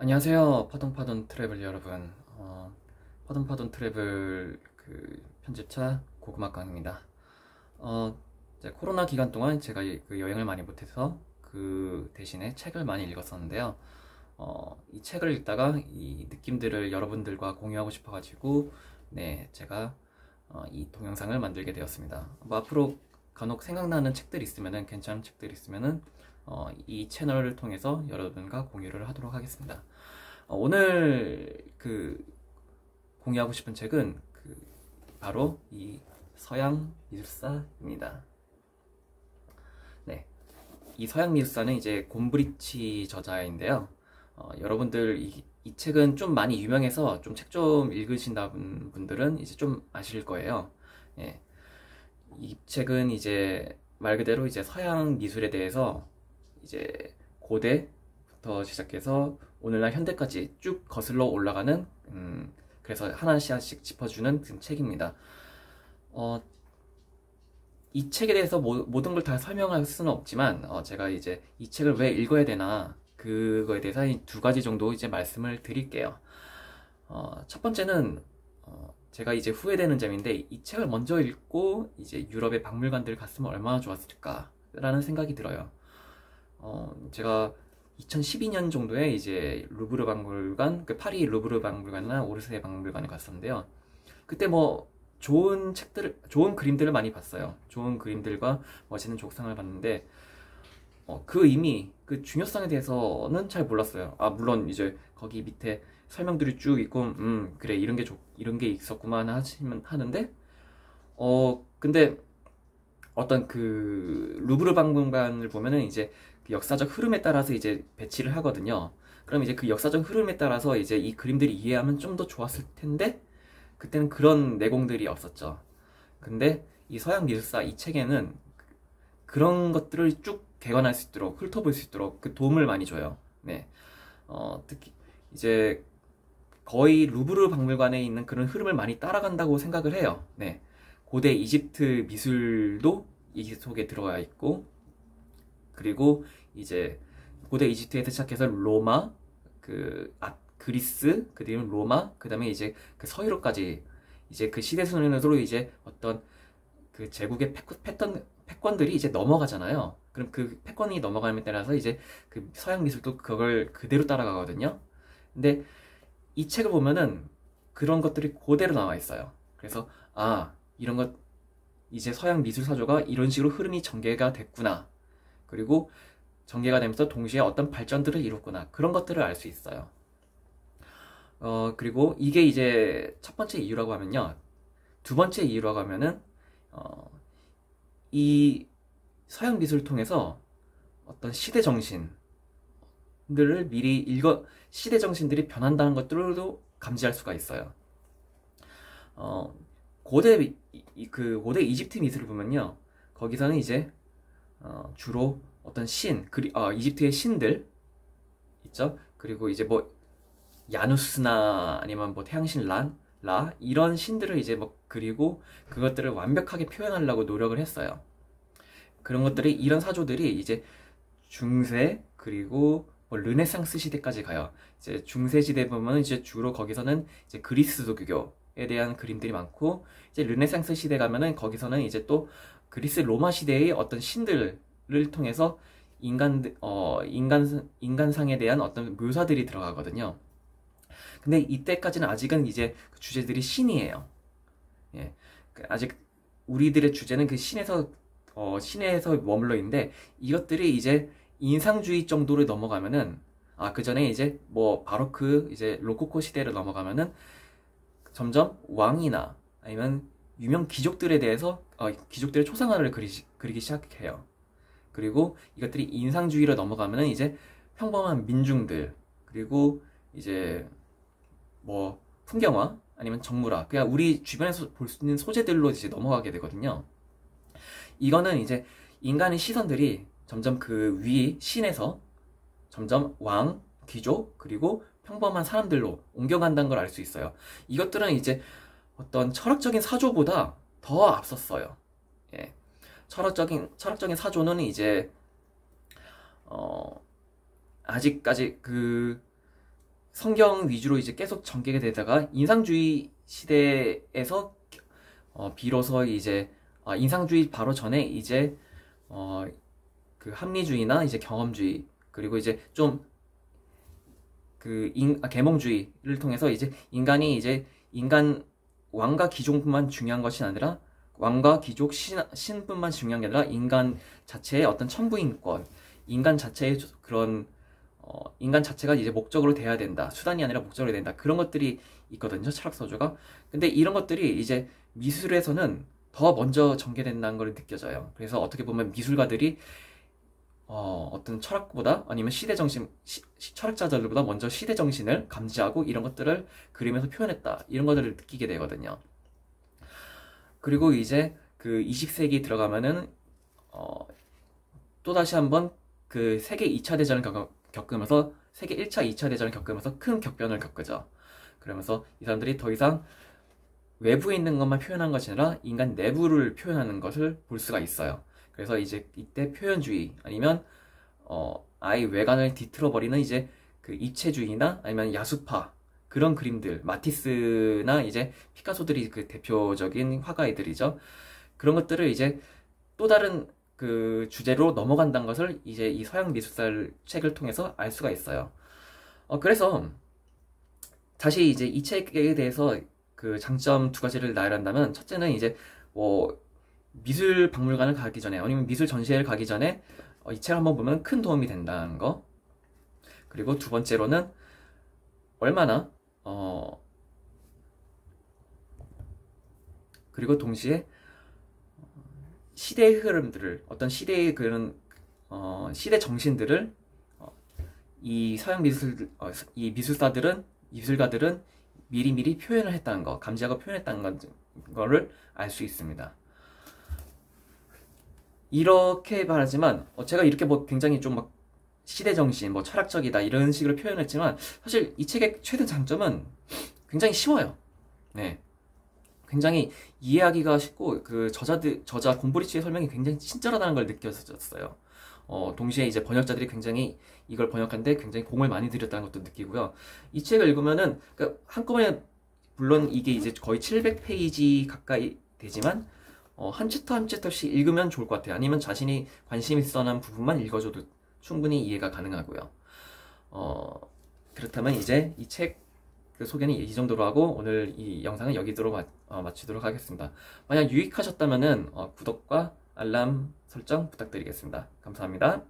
안녕하세요. 파동파동 트래블 여러분. 파동파동 트래블 편집자 고구마깡입니다. 이제 코로나 기간 동안 제가 그 여행을 많이 못해서 그 대신에 책을 많이 읽었었는데요. 이 책을 읽다가 이 느낌들을 여러분들과 공유하고 싶어가지고 네, 제가 이 동영상을 만들게 되었습니다. 뭐 앞으로 간혹 생각나는 책들 있으면은 괜찮은 책들 있으면은 이 채널을 통해서 여러분과 공유를 하도록 하겠습니다. 오늘 공유하고 싶은 책은 바로 이 서양 미술사입니다. 네, 이 서양 미술사는 이제 곰브리치 저자인데요. 여러분들 이 책은 좀 많이 유명해서 좀 책 좀 읽으신다 분들은 이제 좀 아실 거예요. 예, 이 책은 이제 말 그대로 이제 서양 미술에 대해서 이제 고대부터 시작해서 오늘날 현대까지 쭉 거슬러 올라가는 그래서 하나씩 짚어주는 책입니다. 이 책에 대해서 모든 걸 다 설명할 수는 없지만 제가 이제 이 책을 왜 읽어야 되나 그거에 대해서 두 가지 정도 이제 말씀을 드릴게요. 첫 번째는 제가 이제 후회되는 점인데 이 책을 먼저 읽고 이제 유럽의 박물관들을 갔으면 얼마나 좋았을까라는 생각이 들어요. 제가 2012년 정도에 이제 루브르 박물관, 파리 루브르 박물관이나 오르세 박물관에 갔었는데요. 그때 뭐 좋은 책들, 좋은 그림들을 많이 봤어요. 좋은 그림들과 멋있는 족상을 봤는데 그 의미, 그 중요성에 대해서는 잘 몰랐어요. 물론 이제 거기 밑에 설명들이 쭉 있고, 그래 이런 게 있었구만 하는데, 근데 어떤 그 루브르 박물관을 보면은 이제 그 역사적 흐름에 따라서 이제 배치를 하거든요. 그럼 이제 그 역사적 흐름에 따라서 이제 이 그림들이 이해하면 좀 더 좋았을 텐데 그때는 그런 내공들이 없었죠. 근데 이 서양 미술사 이 책에는 그런 것들을 쭉 개관할 수 있도록 훑어볼 수 있도록 그 도움을 많이 줘요. 네, 특히 이제 거의 루브르 박물관에 있는 그런 흐름을 많이 따라간다고 생각을 해요. 네, 고대 이집트 미술도 이 속에 들어가 있고, 그리고 이제 고대 이집트에서 시작해서 로마, 그리스, 그 다음에 로마, 그 다음에 이제 그 서유럽까지 이제 그 시대 순으로 이제 어떤 그 제국의 패권들이 이제 넘어가잖아요. 그럼 그 패권이 넘어감에 따라서 이제 그 서양 미술도 그걸 그대로 따라가거든요. 근데 이 책을 보면은 그런 것들이 그대로 나와 있어요. 그래서 이런 것 이제 서양 미술 사조가 이런 식으로 흐름이 전개가 됐구나. 그리고 전개가 되면서 동시에 어떤 발전들을 이뤘구나. 그런 것들을 알 수 있어요. 그리고 이게 이제 첫 번째 이유라고 하면요. 두 번째 이유라고 하면은 이 서양 미술을 통해서 어떤 시대 정신들을 미리 시대 정신들이 변한다는 것들도 감지할 수가 있어요. 고대 이집트 미술을 보면요, 거기서는 이제 주로 어떤 이집트의 신들 있죠. 그리고 이제 뭐 야누스나 아니면 뭐 태양신 라 이런 신들을 이제 뭐 그리고 그것들을 완벽하게 표현하려고 노력을 했어요. 그런 것들이 이런 사조들이 이제 중세 그리고 뭐 르네상스 시대까지 가요. 이제 중세 시대 보면 이제 주로 거기서는 이제 그리스도교에 대한 그림들이 많고, 이제 르네상스 시대 가면은 거기서는 이제 또 그리스 로마 시대의 어떤 신들을 통해서 인간상에 대한 어떤 묘사들이 들어가거든요. 근데 이때까지는 아직은 이제 그 주제들이 신이에요. 예. 아직 우리들의 주제는 그 신에서 머물러 있는데, 이것들이 이제 인상주의 정도로 넘어가면은, 그 전에 이제 뭐 바로크 이제 로코코 시대로 넘어가면은 점점 왕이나 아니면 유명 귀족들에 대해서 귀족들의 초상화를 그리기 시작해요. 그리고 이것들이 인상주의로 넘어가면은 이제 평범한 민중들, 그리고 이제 뭐 풍경화 아니면 정물화, 그냥 우리 주변에서 볼 수 있는 소재들로 이제 넘어가게 되거든요. 이거는 이제 인간의 시선들이 점점 그 신에서 점점 왕, 귀족, 그리고 평범한 사람들로 옮겨간다는 걸 알 수 있어요. 이것들은 이제 어떤 철학적인 사조보다 더 앞섰어요. 예. 철학적인 사조는 이제 아직까지 성경 위주로 이제 계속 전개가 되다가 인상주의 시대에서 비로소 이제 인상주의 바로 전에 이제 그 합리주의나 이제 경험주의, 그리고 이제 좀 그 계몽주의를 통해서 이제 인간 왕과 귀족만 중요한 것이 아니라 왕과 귀족 신분만 중요한 게 아니라 인간 자체의 어떤 천부인권, 인간 자체의 그런 인간 자체가 이제 목적으로 돼야 된다, 수단이 아니라 목적으로 된다, 그런 것들이 있거든요, 철학서조가. 근데 이런 것들이 이제 미술에서는 더 먼저 전개된다는 걸 느껴져요. 그래서 어떻게 보면 미술가들이 어떤 철학보다 아니면 철학자들보다 먼저 시대 정신을 감지하고 이런 것들을 그림에서 표현했다, 이런 것들을 느끼게 되거든요. 그리고 이제 그 20세기 들어가면은 또다시 한번 그 세계 2차 대전을 겪으면서 세계 1차, 2차 대전을 겪으면서 큰 격변을 겪으죠. 그러면서 이 사람들이 더 이상 외부에 있는 것만 표현한 것이 아니라 인간 내부를 표현하는 것을 볼 수가 있어요. 그래서 이제 이때 표현주의 아니면 아예 외관을 뒤틀어버리는 이제 그 입체주의나 아니면 야수파, 그런 그림들, 마티스나 이제 피카소들이 그 대표적인 화가이들이죠. 그런 것들을 이제 또 다른 그 주제로 넘어간다는 것을 이제 이 서양 미술사 책을 통해서 알 수가 있어요. 그래서 다시 이제 이 책에 대해서 그 장점 두 가지를 나열한다면, 첫째는 이제 미술 박물관을 가기 전에 아니면 미술 전시회를 가기 전에 이 책을 한번 보면 큰 도움이 된다는 거. 그리고 두 번째로는 얼마나 그리고 동시에 시대의 흐름들을, 어떤 시대의 그런 시대 정신들을 이 서양 이 미술가들은 미리미리 표현을 했다는 거, 감지하고 표현했다는 거를 알 수 있습니다. 이렇게 말하지만 제가 이렇게 뭐 굉장히 좀 막 시대 정신, 뭐 철학적이다 이런 식으로 표현했지만, 사실 이 책의 최대 장점은 굉장히 쉬워요. 네, 굉장히 이해하기가 쉽고 그 저자 곰브리치의 설명이 굉장히 친절하다는 걸 느꼈었어요. 동시에 이제 번역자들이 굉장히 이걸 번역하는데 굉장히 공을 많이 들였다는 것도 느끼고요. 이 책을 읽으면은 그러니까 한꺼번에, 물론 이게 이제 거의 700페이지 가까이 되지만 한 챕터 한 챕터씩 읽으면 좋을 것 같아요. 아니면 자신이 관심 있어하는 부분만 읽어줘도 충분히 이해가 가능하고요. 그렇다면 이제 이 책 그 소개는 이 정도로 하고 오늘 이 영상은 여기로 마치도록 하겠습니다. 만약 유익하셨다면은 구독과 알람 설정 부탁드리겠습니다. 감사합니다.